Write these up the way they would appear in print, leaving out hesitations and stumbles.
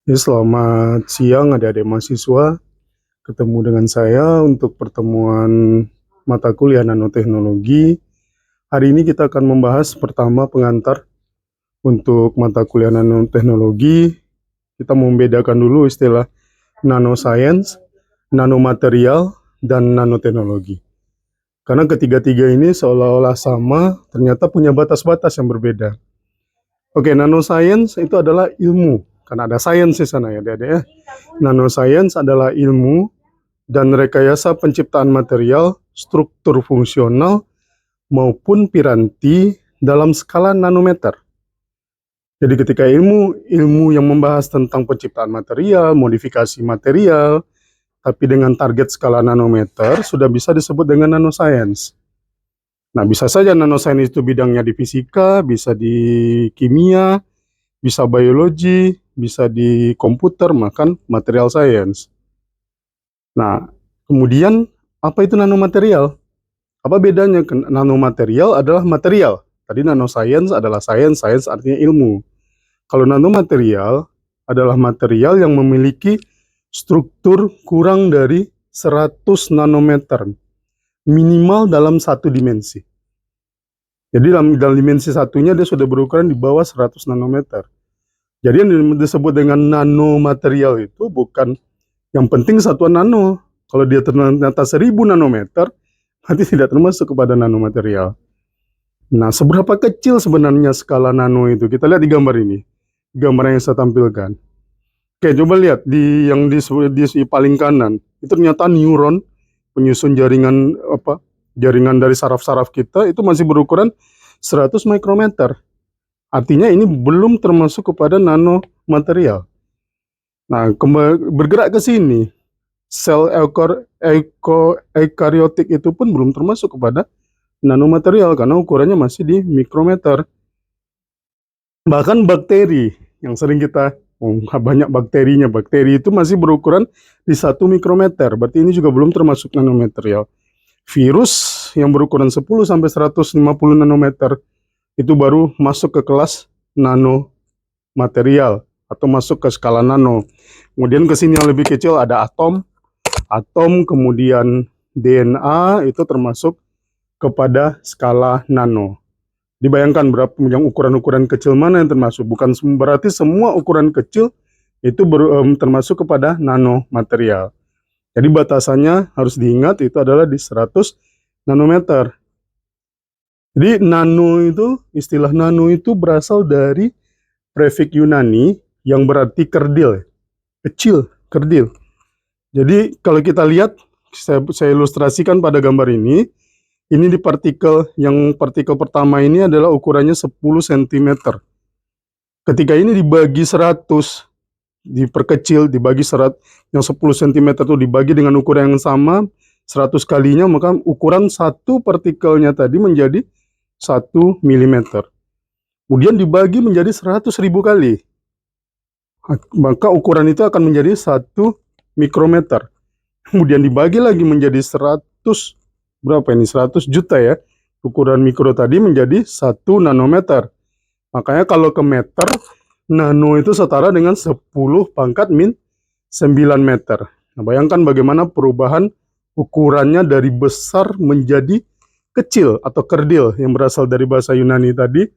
Ya, selamat siang adik-adik mahasiswa, ketemu dengan saya untuk pertemuan mata kuliah nanoteknologi. Hari ini kita akan membahas pertama pengantar untuk mata kuliah nanoteknologi. Kita membedakan dulu istilah nanoscience, nanomaterial, dan nanoteknologi. Karena ketiga-tiga ini seolah-olah sama, ternyata punya batas-batas yang berbeda. Oke, nanoscience itu adalah ilmu, karena ada science di sana ya adik-adik ya. Nanoscience adalah ilmu dan rekayasa penciptaan material, struktur fungsional, maupun piranti dalam skala nanometer. Jadi ketika ilmu yang membahas tentang penciptaan material, modifikasi material, tapi dengan target skala nanometer, sudah bisa disebut dengan nanoscience. Nah, bisa saja nanoscience itu bidangnya di fisika, bisa di kimia, bisa biologi, bisa di komputer, bahkan material science. Nah, kemudian apa itu nanomaterial? Apa bedanya? Nanomaterial adalah material. Tadi nanoscience adalah science, science artinya ilmu. Kalau nanomaterial adalah material yang memiliki struktur kurang dari 100 nanometer, minimal dalam satu dimensi. Jadi dalam dimensi satunya dia sudah berukuran di bawah 100 nanometer. Jadi yang disebut dengan nanomaterial itu bukan yang penting satuan nano. Kalau dia ternyata 1000 nanometer, nanti tidak termasuk kepada nanomaterial. Nah, seberapa kecil sebenarnya skala nano itu? Kita lihat di gambar ini. Gambar yang saya tampilkan. Oke, coba lihat di paling kanan. Itu ternyata neuron penyusun jaringan dari saraf-saraf kita itu masih berukuran 100 mikrometer. Artinya ini belum termasuk kepada nanomaterial. Nah, bergerak ke sini, sel eukaryotik itu pun belum termasuk kepada nanomaterial karena ukurannya masih di mikrometer. Bahkan bakteri yang sering kita banyak bakterinya, bakteri itu masih berukuran di 1 mikrometer, berarti ini juga belum termasuk nanomaterial. Virus yang berukuran 10 sampai 150 nanometer itu baru masuk ke kelas nanomaterial atau masuk ke skala nano. Kemudian ke sini yang lebih kecil ada atom, kemudian DNA itu termasuk kepada skala nano. Dibayangkan berapa yang ukuran-ukuran kecil mana yang termasuk. Bukan berarti semua ukuran kecil itu termasuk kepada nanomaterial. Jadi batasannya harus diingat itu adalah di 100 nanometer. Jadi istilah nano itu berasal dari prefix Yunani yang berarti kerdil, kecil, kerdil. Jadi kalau kita lihat, saya ilustrasikan pada gambar ini di partikel pertama ini adalah ukurannya 10 cm. Ketika ini dibagi 100, diperkecil, dibagi yang 10 cm itu dibagi dengan ukuran yang sama, 100 kalinya, maka ukuran satu partikelnya tadi menjadi 1 mm. Kemudian dibagi menjadi 100.000 kali, maka ukuran itu akan menjadi 1 mikrometer. Kemudian dibagi lagi menjadi 100, berapa ini? 100 juta ya. Ukuran mikro tadi menjadi 1 nanometer. Makanya kalau ke meter, nano itu setara dengan 10 pangkat min 9 meter. Nah, bayangkan bagaimana perubahan ukurannya dari besar menjadi kecil atau kerdil yang berasal dari bahasa Yunani tadi,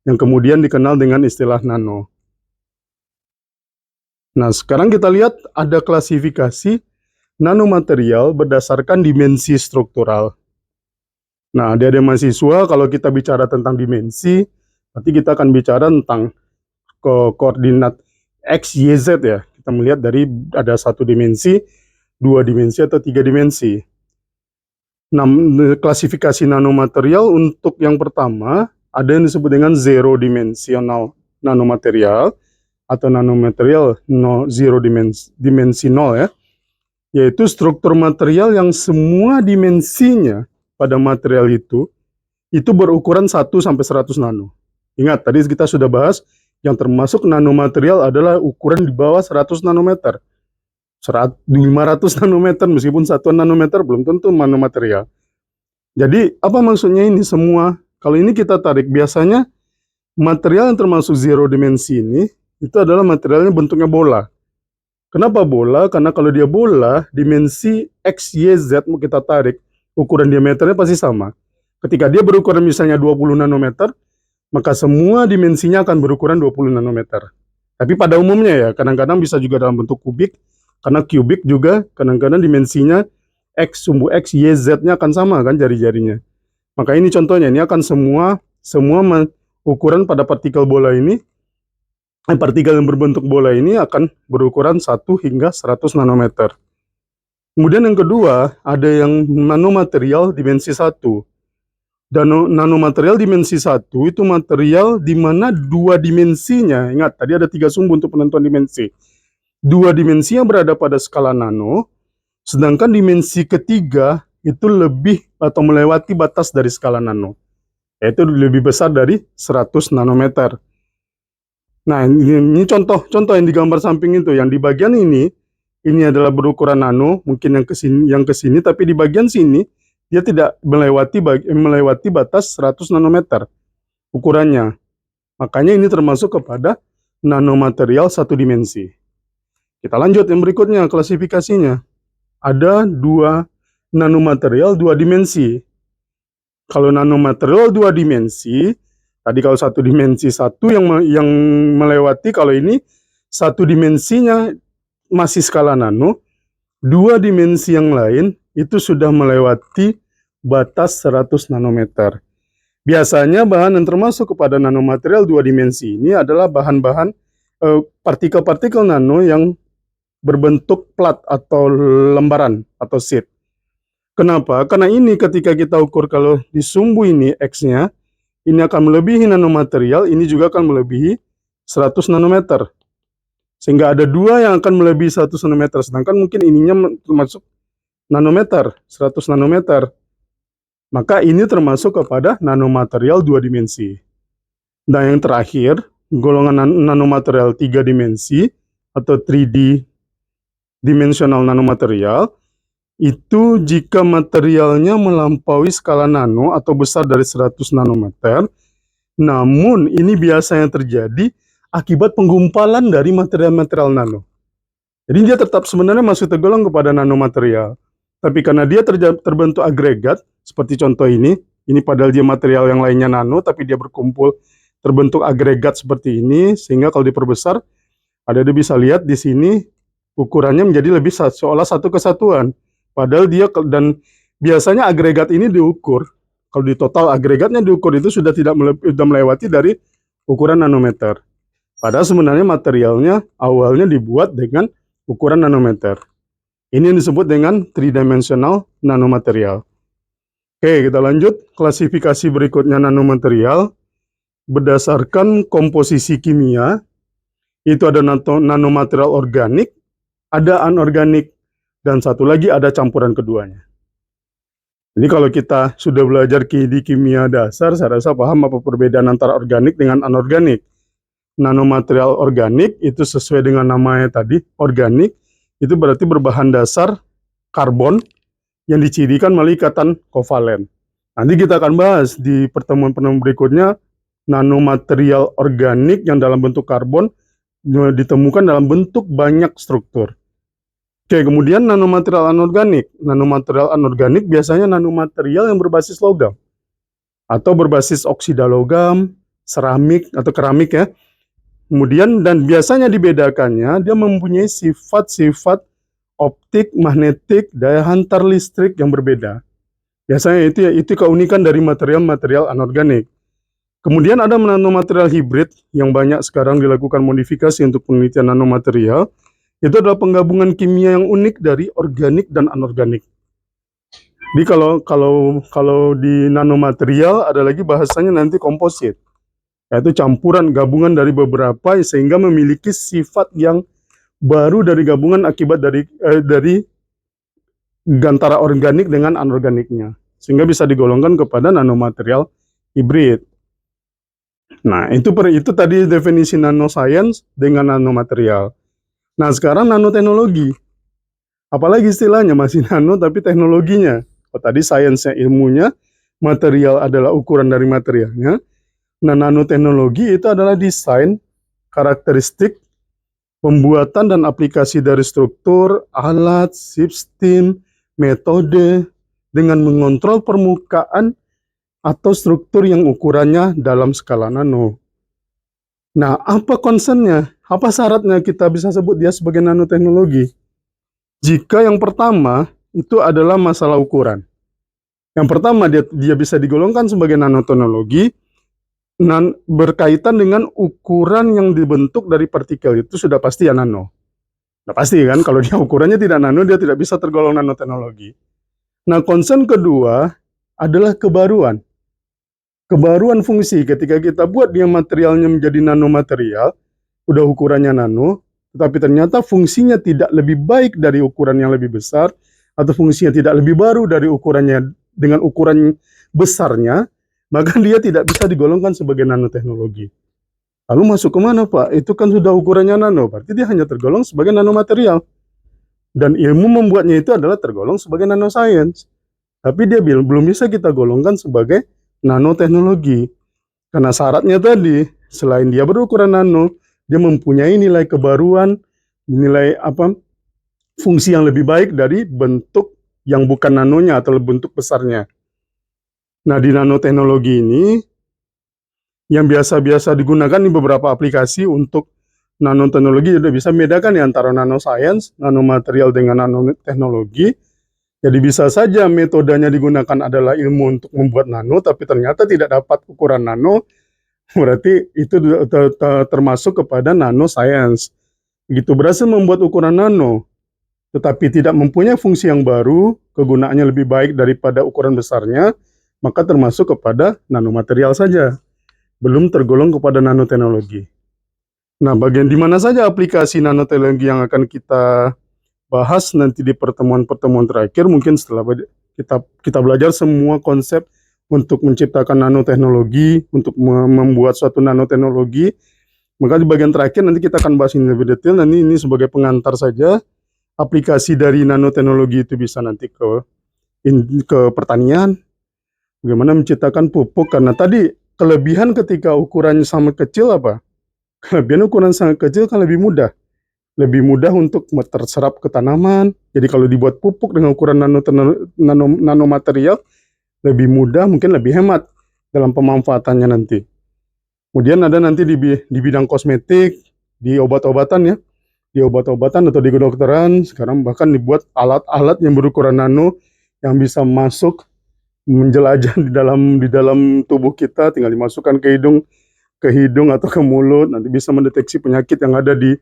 yang kemudian dikenal dengan istilah nano. Nah, sekarang kita lihat ada klasifikasi nanomaterial berdasarkan dimensi struktural. Nah, adik-adik mahasiswa, kalau kita bicara tentang dimensi, nanti kita akan bicara tentang koordinat X, Y, Z ya. Kita melihat dari ada 1 dimensi, 2 dimensi, atau 3 dimensi. Nah, klasifikasi nanomaterial untuk yang pertama, ada yang disebut dengan zero dimensional nanomaterial, atau nanomaterial zero dimensi nol ya. Yaitu struktur material yang semua dimensinya pada material itu berukuran 1 sampai 100 nano. Ingat, tadi kita sudah bahas yang termasuk nanomaterial adalah ukuran di bawah 100 nanometer. 500 nanometer, meskipun satuan nanometer belum tentu nanomaterial. Jadi, apa maksudnya ini semua? Kalau ini kita tarik, biasanya material yang termasuk zero dimensi ini, itu adalah materialnya bentuknya bola. Kenapa bola? Karena kalau dia bola, dimensi X, Y, Z mau kita tarik, ukuran diameternya pasti sama. Ketika dia berukuran misalnya 20 nanometer, maka semua dimensinya akan berukuran 20 nanometer. Tapi pada umumnya ya, kadang-kadang bisa juga dalam bentuk kubik, karena kubik juga kadang-kadang dimensinya X, sumbu X, Y, Z-nya akan sama kan jari-jarinya. Maka ini contohnya, ini akan semua ukuran pada partikel bola ini, partikel yang berbentuk bola ini akan berukuran 1 hingga 100 nanometer. Kemudian yang kedua, ada yang nanomaterial dimensi 1. Dan nanomaterial dimensi 1 itu material di mana dua dimensinya, ingat tadi ada 3 sumbu untuk penentuan dimensi. Dua dimensinya berada pada skala nano, sedangkan dimensi ketiga itu lebih atau melewati batas dari skala nano, yaitu lebih besar dari 100 nanometer. Nah, ini contoh yang digambar samping itu, yang di bagian ini adalah berukuran nano, mungkin yang kesini, tapi di bagian sini dia tidak melewati batas 100 nanometer ukurannya. Makanya ini termasuk kepada nanomaterial satu dimensi. Kita lanjut yang berikutnya, klasifikasinya. Ada dua nanomaterial dua dimensi. Kalau nanomaterial dua dimensi, tadi kalau satu dimensi satu yang melewati, kalau ini satu dimensinya masih skala nano, dua dimensi yang lain itu sudah melewati batas 100 nanometer. Biasanya bahan yang termasuk kepada nanomaterial dua dimensi ini adalah bahan-bahan partikel-partikel nano yang berbentuk plat atau lembaran atau sheet. Kenapa? Karena ini ketika kita ukur kalau di sumbu ini X-nya, ini akan melebihi nanomaterial, ini juga akan melebihi 100 nanometer. Sehingga ada dua yang akan melebihi 100 nanometer, sedangkan mungkin ininya termasuk nanometer, 100 nanometer. Maka ini termasuk kepada nanomaterial dua dimensi. Dan yang terakhir, golongan nanomaterial 3 dimensi atau 3D dimensional nanomaterial, itu jika materialnya melampaui skala nano atau besar dari 100 nanometer, namun ini biasanya terjadi akibat penggumpalan dari material-material nano. Jadi dia tetap sebenarnya masih tergolong kepada nanomaterial. Tapi karena dia terbentuk agregat, seperti contoh ini padahal dia material yang lainnya nano, tapi dia berkumpul terbentuk agregat seperti ini, sehingga kalau diperbesar, ada dia bisa lihat di sini ukurannya menjadi lebih seolah satu kesatuan. Padahal dia, dan biasanya agregat ini diukur, kalau di total agregatnya diukur itu sudah tidak melewati dari ukuran nanometer. Padahal sebenarnya materialnya awalnya dibuat dengan ukuran nanometer. Ini yang disebut dengan three-dimensional nanomaterial. Oke, kita lanjut. Klasifikasi berikutnya nanomaterial. Berdasarkan komposisi kimia, itu ada nanomaterial organik, ada anorganik, dan satu lagi ada campuran keduanya. Jadi kalau kita sudah belajar di kimia dasar, saya rasa paham apa perbedaan antara organik dengan anorganik. Nanomaterial organik itu sesuai dengan namanya tadi, organik, itu berarti berbahan dasar karbon yang dicirikan melalui ikatan kovalen. Nanti kita akan bahas di pertemuan-pertemuan berikutnya, nanomaterial organik yang dalam bentuk karbon ditemukan dalam bentuk banyak struktur. Oke, kemudian nanomaterial anorganik. Nanomaterial anorganik biasanya nanomaterial yang berbasis logam atau berbasis oksida logam, seramik atau keramik ya. Kemudian dan biasanya dibedakannya dia mempunyai sifat-sifat optik, magnetik, daya hantar listrik yang berbeda. Biasanya itu keunikan dari material-material anorganik. Kemudian ada nanomaterial hibrid yang banyak sekarang dilakukan modifikasi untuk penelitian nanomaterial. Itu adalah penggabungan kimia yang unik dari organik dan anorganik. Jadi kalau di nanomaterial ada lagi bahasanya nanti komposit, yaitu campuran gabungan dari beberapa sehingga memiliki sifat yang baru dari gabungan akibat dari antara organik dengan anorganiknya, sehingga bisa digolongkan kepada nanomaterial hibrid. Nah, itu tadi definisi nanoscience dengan nanomaterial. Nah, sekarang nanoteknologi. Apalagi istilahnya masih nano tapi teknologinya. Oh, tadi sainsnya, ilmunya, material adalah ukuran dari materialnya. Nah, nanoteknologi itu adalah desain, karakteristik, Pembuatan dan aplikasi dari struktur, alat, sistem, metode, dengan mengontrol permukaan atau struktur yang ukurannya dalam skala nano. Nah, apa concernnya? Apa syaratnya kita bisa sebut dia sebagai nanoteknologi? Jika yang pertama itu adalah masalah ukuran. Yang pertama dia bisa digolongkan sebagai nanoteknologi berkaitan dengan ukuran yang dibentuk dari partikel itu sudah pasti ya nano. Nah pasti kan kalau dia ukurannya tidak nano dia tidak bisa tergolong nanoteknologi. Nah concern kedua adalah kebaruan. Kebaruan fungsi ketika kita buat dia materialnya menjadi nanomaterial, udah ukurannya nano, tetapi ternyata fungsinya tidak lebih baik dari ukuran yang lebih besar, atau fungsinya tidak lebih baru dari ukurannya dengan ukuran besarnya, maka dia tidak bisa digolongkan sebagai nanoteknologi. Lalu masuk ke mana Pak? Itu kan sudah ukurannya nano, berarti dia hanya tergolong sebagai nanomaterial. Dan ilmu membuatnya itu adalah tergolong sebagai nanoscience. Tapi dia belum bisa kita golongkan sebagai nanoteknologi. Karena syaratnya tadi, selain dia berukuran nano, dia mempunyai nilai kebaruan, nilai fungsi yang lebih baik dari bentuk yang bukan nanonya atau bentuk besarnya. Nah, di nanoteknologi ini, yang biasa-biasa digunakan di beberapa aplikasi untuk nanoteknologi, sudah bisa membedakan ya antara nanoscience, nanomaterial dengan nanoteknologi. Jadi bisa saja metodenya digunakan adalah ilmu untuk membuat nano, tapi ternyata tidak dapat ukuran nano, berarti itu termasuk kepada nanoscience. Begitu berhasil membuat ukuran nano, tetapi tidak mempunyai fungsi yang baru, kegunaannya lebih baik daripada ukuran besarnya, maka termasuk kepada nanomaterial saja. Belum tergolong kepada nanoteknologi. Nah, bagian di mana saja aplikasi nanoteknologi yang akan kita bahas nanti di pertemuan-pertemuan terakhir, mungkin setelah kita belajar semua konsep untuk menciptakan nanoteknologi, untuk membuat suatu nanoteknologi, maka di bagian terakhir nanti kita akan bahas ini lebih detail. Nanti ini sebagai pengantar saja, aplikasi dari nanoteknologi itu bisa nanti ke pertanian, bagaimana menciptakan pupuk, karena tadi kelebihan ketika ukurannya sangat kecil apa? Kelebihan ukuran sangat kecil kan lebih mudah. Lebih mudah untuk terserap ke tanaman. Jadi kalau dibuat pupuk dengan ukuran nanomaterial, lebih mudah, mungkin lebih hemat dalam pemanfaatannya nanti. Kemudian ada nanti di bidang kosmetik, di obat-obatan ya. Di obat-obatan atau di kedokteran, sekarang bahkan dibuat alat-alat yang berukuran nano, yang bisa masuk menjelajah di dalam tubuh kita, tinggal dimasukkan ke hidung atau ke mulut, nanti bisa mendeteksi penyakit yang ada di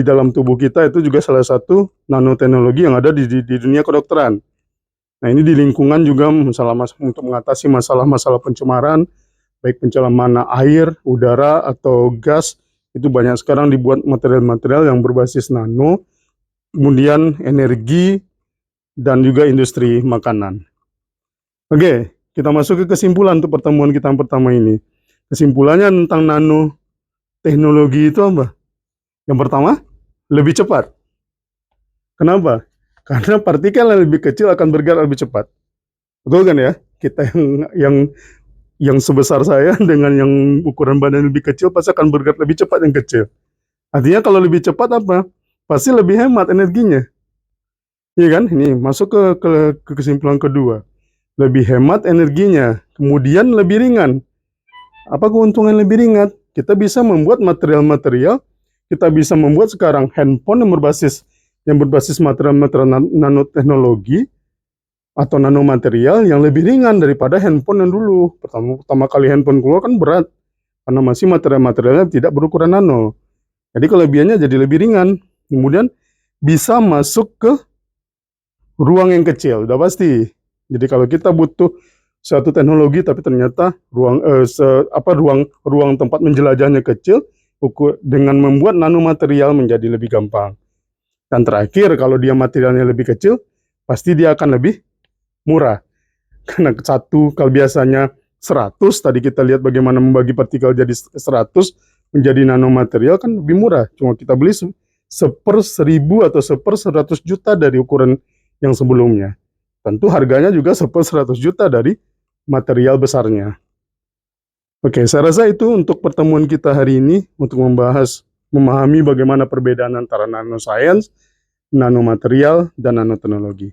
dalam tubuh kita. Itu juga salah satu nanoteknologi yang ada di dunia kedokteran. Nah ini di lingkungan juga untuk mengatasi masalah-masalah pencemaran, baik pencemaran air, udara, atau gas, itu banyak sekarang dibuat material-material yang berbasis nano, kemudian energi, dan juga industri makanan. Oke, kita masuk ke kesimpulan untuk pertemuan kita yang pertama ini. Kesimpulannya tentang nanoteknologi itu apa? Yang pertama, lebih cepat. Kenapa? Karena partikel yang lebih kecil akan bergerak lebih cepat. Betul kan ya? Kita yang sebesar saya dengan yang ukuran badan lebih kecil pasti akan bergerak lebih cepat yang kecil. Artinya kalau lebih cepat apa? Pasti lebih hemat energinya. Iya kan? Ini masuk ke kesimpulan kedua. Lebih hemat energinya, kemudian lebih ringan. Apa keuntungan lebih ringan? Kita bisa membuat material-material, kita bisa membuat sekarang handphone yang berbasis material-material nanoteknologi atau nanomaterial yang lebih ringan daripada handphone yang dulu. Pertama kali handphone keluar kan berat, karena masih material-materialnya tidak berukuran nano. Jadi kelebihannya jadi lebih ringan. Kemudian bisa masuk ke ruang yang kecil, udah pasti. Jadi kalau kita butuh suatu teknologi tapi ternyata ruang tempat menjelajahnya kecil, dengan membuat nanomaterial menjadi lebih gampang. Dan terakhir, kalau dia materialnya lebih kecil, pasti dia akan lebih murah. Karena kalau biasanya 100, tadi kita lihat bagaimana membagi partikel jadi 100 menjadi nanomaterial kan lebih murah. Cuma kita beli 1/1000 atau 1/100 juta dari ukuran yang sebelumnya. Tentu harganya juga 1/100 juta dari material besarnya. Oke, saya rasa itu untuk pertemuan kita hari ini untuk membahas memahami bagaimana perbedaan antara nanoscience, nanomaterial, dan nanoteknologi.